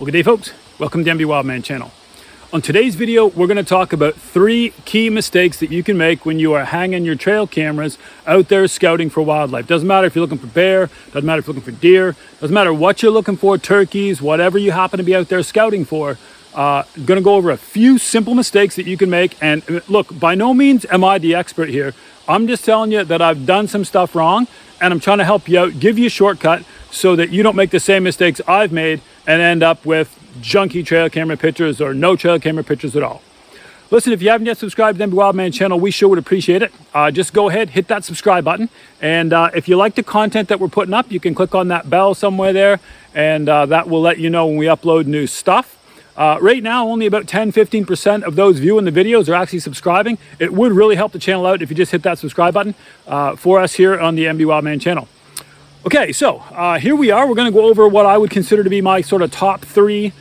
Well, good day, folks. Welcome to the MB Wildman channel. On today's video, we're going to talk about 3 key mistakes that you can make when you are hanging your trail cameras out there scouting for wildlife. Doesn't matter if you're looking for bear, doesn't matter if you're looking for deer, doesn't matter what you're looking for, turkeys, whatever you happen to be out there scouting for. Going to go over a few simple mistakes that you can make. And look, by no means am I the expert here. I'm just telling you that I've done some stuff wrong, and I'm trying to help you out, give you a shortcut so that you don't make the same mistakes I've made and end up with junky trail camera pictures or no trail camera pictures at all. Listen, if you haven't yet subscribed to the MB Wildman channel, we sure would appreciate it. Just go ahead, hit that subscribe button. And if you like the content that we're putting up, you can click on that bell somewhere there, and that will let you know when we upload new stuff. Right now, only about 10-15% of those viewing the videos are actually subscribing. It would really help the channel out if you just hit that subscribe button for us here on the MB Wildman channel. Okay, so here we are. We're going to go over what I would consider to be my sort of top 3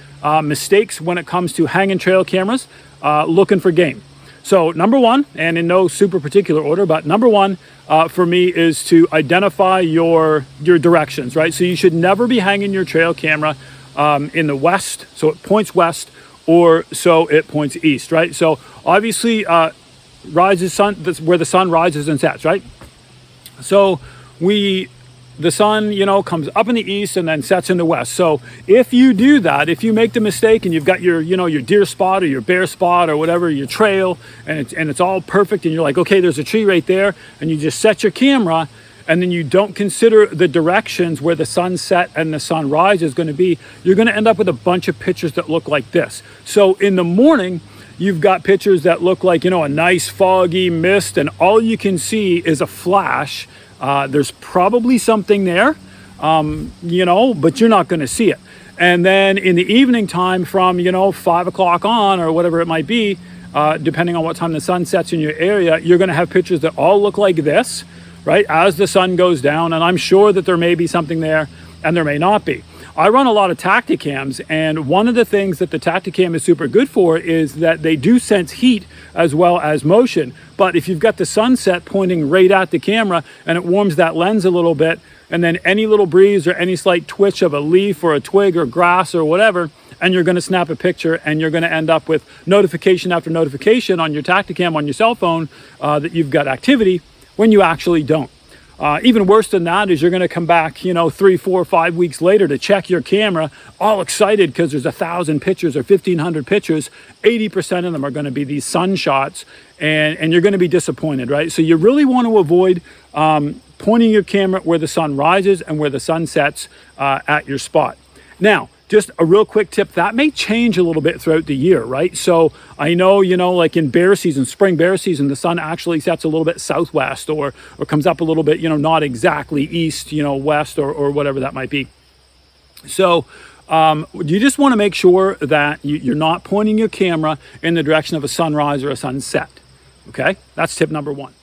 mistakes when it comes to hanging trail cameras looking for game. So number 1, and in no super particular order, but number 1 for me is to identify your directions, right? So you should never be hanging your trail camera in the west, so it points west, or so it points east, right? So obviously that's where the sun rises and sets, right? So the sun, comes up in the east and then sets in the west. So if you do that, if you make the mistake and you've got your, your deer spot or your bear spot or whatever, your trail, and it's all perfect, and you're like, okay, there's a tree right there, and you just set your camera, and then you don't consider the directions where the sunset and the sunrise is going to be, you're going to end up with a bunch of pictures that look like this. So in the morning, you've got pictures that look like, a nice foggy mist, and all you can see is a flash. There's probably something there, but you're not going to see it. And then in the evening time from, 5 o'clock on or whatever it might be, depending on what time the sun sets in your area, you're going to have pictures that all look like this, right, as the sun goes down. And I'm sure that there may be something there and there may not be. I run a lot of Tacticams, and one of the things that the Tacticam is super good for is that they do sense heat as well as motion. But if you've got the sunset pointing right at the camera and it warms that lens a little bit, and then any little breeze or any slight twitch of a leaf or a twig or grass or whatever, and you're going to snap a picture, and you're going to end up with notification after notification on your Tacticam on your cell phone that you've got activity when you actually don't. Even worse than that is you're going to come back, 3, 4, 5 weeks later to check your camera, all excited because there's 1,000 pictures or 1,500 pictures. 80% of them are going to be these sun shots, and you're going to be disappointed, right? So you really want to avoid pointing your camera where the sun rises and where the sun sets at your spot. Now, just a real quick tip, that may change a little bit throughout the year, right? So I know, like in bear season, spring bear season, the sun actually sets a little bit southwest or comes up a little bit, not exactly east, west or whatever that might be. So you just want to make sure that you're not pointing your camera in the direction of a sunrise or a sunset, okay? That's tip number 1.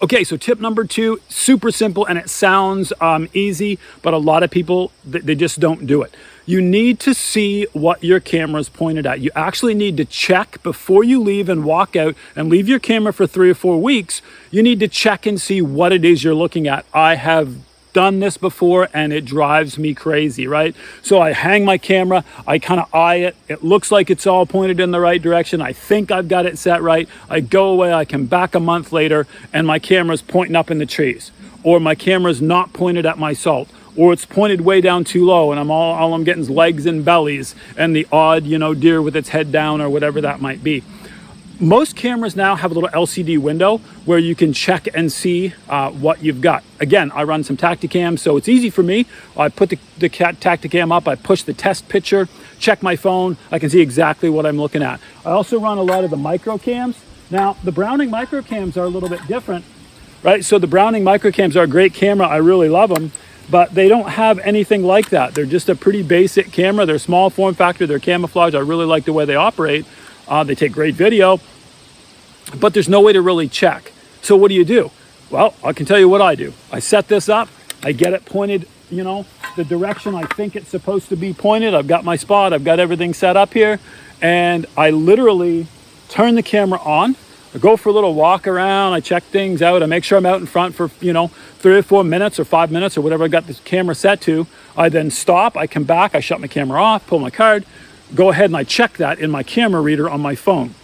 Okay, so tip number 2, super simple, and it sounds easy, but a lot of people, they just don't do it. You need to see what your camera's pointed at. You actually need to check before you leave and walk out and leave your camera for 3 or 4 weeks. You need to check and see what it is you're looking at. I have done this before and it drives me crazy, right? So I hang my camera, I kind of eye it. It looks like it's all pointed in the right direction. I think I've got it set right. I go away, I come back a month later, and my camera's pointing up in the trees, or my camera's not pointed at my salt, or it's pointed way down too low, and all I'm getting is legs and bellies and the odd, deer with its head down or whatever that might be. Most cameras now have a little LCD window where you can check and see what you've got. Again, I run some Tacticams, so it's easy for me. I put the Tacticam up, I push the test picture, check my phone, I can see exactly what I'm looking at. I also run a lot of the microcams. Now, the Browning microcams are a little bit different, right? So the Browning microcams are a great camera, I really love them, but they don't have anything like that. They're just a pretty basic camera. They're small form factor, they're camouflage. I really like the way they operate. They take great video, but there's no way to really check. So what do? Well, I can tell you what I do. I set this up, I get it pointed, the direction I think it's supposed to be pointed. I've got my spot, I've got everything set up here, and I literally turn the camera on. I go for a little walk around, I check things out, I make sure I'm out in front for, 3 or 4 minutes or 5 minutes or whatever I got this camera set to. I then stop, I come back, I shut my camera off, pull my card, go ahead and I check that in my camera reader on my phone.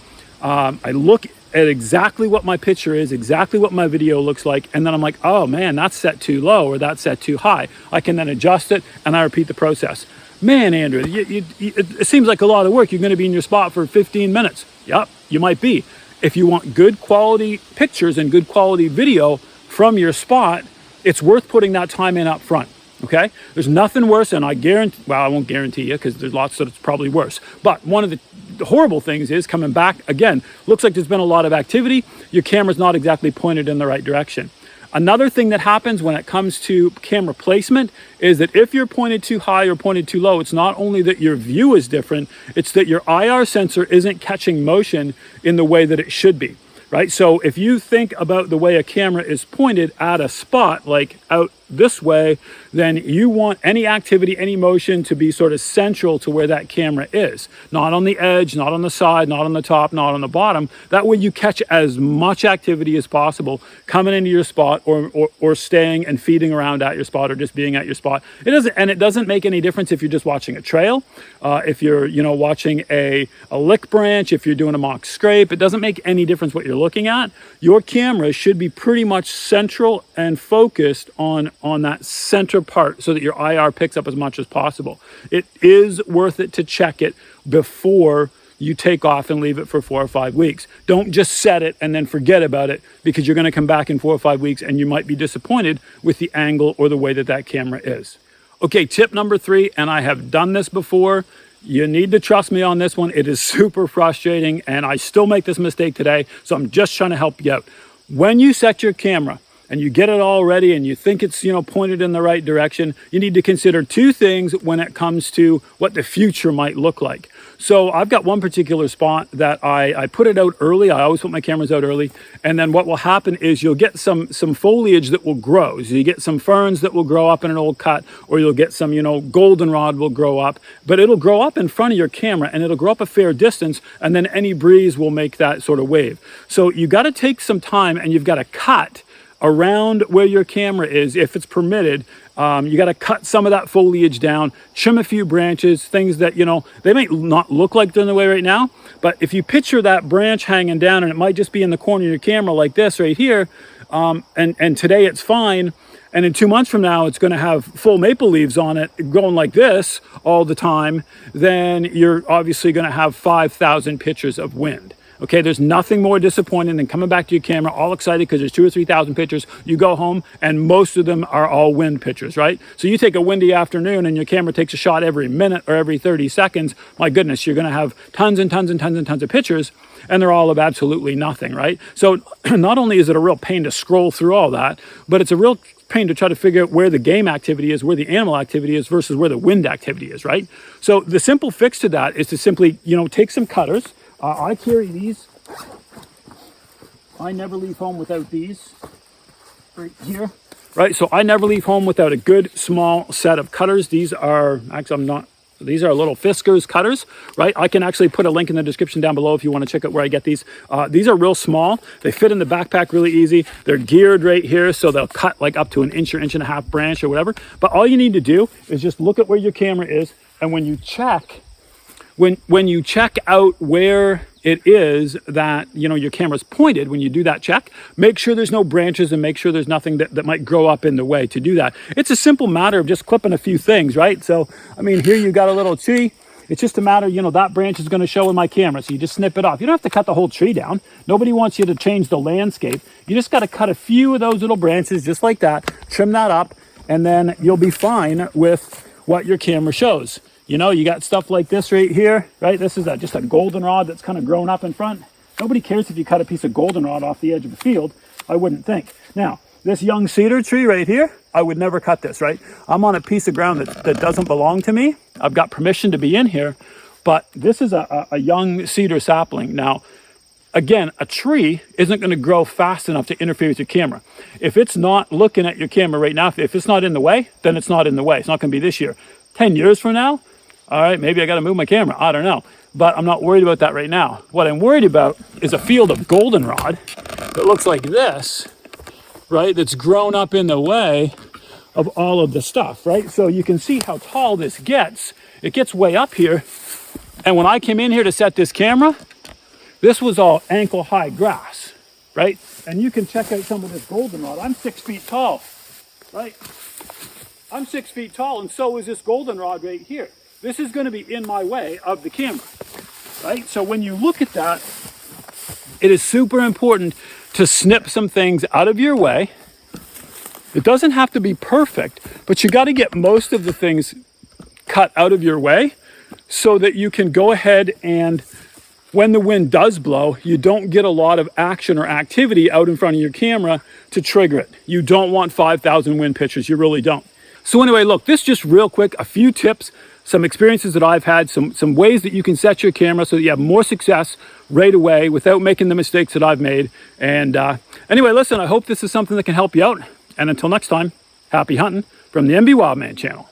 I look at exactly what my picture is, exactly what my video looks like, and then I'm like, oh man, that's set too low or that's set too high. I can then adjust it and I repeat the process. Man, Andrew, it seems like a lot of work. You're going to be in your spot for 15 minutes. Yep, you might be. If you want good quality pictures and good quality video from your spot, it's worth putting that time in up front. Okay, there's nothing worse, and I guarantee, well, I won't guarantee you because there's lots that it's probably worse. But one of the horrible things is coming back again, looks like there's been a lot of activity. Your camera's not exactly pointed in the right direction. Another thing that happens when it comes to camera placement is that if you're pointed too high or pointed too low, it's not only that your view is different, it's that your IR sensor isn't catching motion in the way that it should be, right? So if you think about the way a camera is pointed at a spot, like out this way, then you want any activity, any motion to be sort of central to where that camera is. Not on the edge, not on the side, not on the top, not on the bottom. That way you catch as much activity as possible coming into your spot or staying and feeding around at your spot or just being at your spot. It doesn't make any difference if you're just watching a trail, if you're watching a lick branch, if you're doing a mock scrape. It doesn't make any difference what you're looking at. Your camera should be pretty much central and focused on that center part so that your IR picks up as much as possible. It is worth it to check it before you take off and leave it for 4 or 5 weeks. Don't just set it and then forget about it, because you're going to come back in 4 or 5 weeks and you might be disappointed with the angle or the way that camera is. Okay, tip number 3, and I have done this before. You need to trust me on this one. It is super frustrating and I still make this mistake today, so I'm just trying to help you out. When you set your camera and you get it all ready and you think it's pointed in the right direction, you need to consider 2 things when it comes to what the future might look like. So I've got one particular spot that I put it out early. I always put my cameras out early, and then what will happen is you'll get some foliage that will grow. So you get some ferns that will grow up in an old cut, or you'll get some goldenrod will grow up, but it'll grow up in front of your camera and it'll grow up a fair distance, and then any breeze will make that sort of wave. So you got to take some time and you've got to cut around where your camera is, if it's permitted. You got to cut some of that foliage down, trim a few branches, things that, they might not look like they're in the way right now, but if you picture that branch hanging down, and it might just be in the corner of your camera like this right here, and today it's fine, and in 2 months from now, it's going to have full maple leaves on it going like this all the time, then you're obviously going to have 5,000 pictures of wind. Okay, there's nothing more disappointing than coming back to your camera all excited because there's 2,000 or 3,000 pictures. You go home and most of them are all wind pictures, right? So you take a windy afternoon and your camera takes a shot every minute or every 30 seconds. My goodness, you're going to have tons and tons and tons and tons of pictures, and they're all of absolutely nothing, right? So not only is it a real pain to scroll through all that, but it's a real pain to try to figure out where the game activity is, where the animal activity is versus where the wind activity is, right? So the simple fix to that is to simply, take some cutters. I carry these. I never leave home without these right here. Right, so I never leave home without a good small set of cutters. These are, actually these are little Fiskars cutters, right? I can actually put a link in the description down below if you want to check out where I get these. These are real small. They fit in the backpack really easy. They're geared right here, so they'll cut like up to an inch or inch and a half branch or whatever. But all you need to do is just look at where your camera is, and when you check, when you check out where it is that your camera's pointed, when you do that check, make sure there's no branches and make sure there's nothing that might grow up in the way to do that. It's a simple matter of just clipping a few things, right? So here you got a little tree. It's just a matter, that branch is going to show in my camera, so you just snip it off. You don't have to cut the whole tree down. Nobody wants you to change the landscape. You just got to cut a few of those little branches just like that, trim that up, and then you'll be fine with what your camera shows. You got stuff like this right here, right? This is just a goldenrod that's kind of grown up in front. Nobody cares if you cut a piece of goldenrod off the edge of the field, I wouldn't think. Now, this young cedar tree right here, I would never cut this, right? I'm on a piece of ground that doesn't belong to me. I've got permission to be in here, but this is a young cedar sapling. Now, again, a tree isn't going to grow fast enough to interfere with your camera. If it's not looking at your camera right now, if it's not in the way, then it's not in the way. It's not going to be this year. 10 years from now, all right, maybe I got to move my camera. I don't know. but I'm not worried about that right now. What I'm worried about is a field of goldenrod that looks like this, right? That's grown up in the way of all of the stuff, right? So you can see how tall this gets. It gets way up here. And when I came in here to set this camera, this was all ankle high grass, right? And you can check out some of this goldenrod. I'm 6 feet tall, right? I'm 6 feet tall, and so is this goldenrod right here. This is going to be in my way of the camera, right? So when you look at that, it is super important to snip some things out of your way. It doesn't have to be perfect, but you got to get most of the things cut out of your way so that you can go ahead and when the wind does blow, you don't get a lot of action or activity out in front of your camera to trigger it. You don't want 5,000 wind pitches, you really don't. So anyway, look, this just real quick, a few tips, some experiences that I've had, some ways that you can set your camera so that you have more success right away without making the mistakes that I've made. And anyway, listen, I hope this is something that can help you out. And until next time, happy hunting from the MB Wildman channel.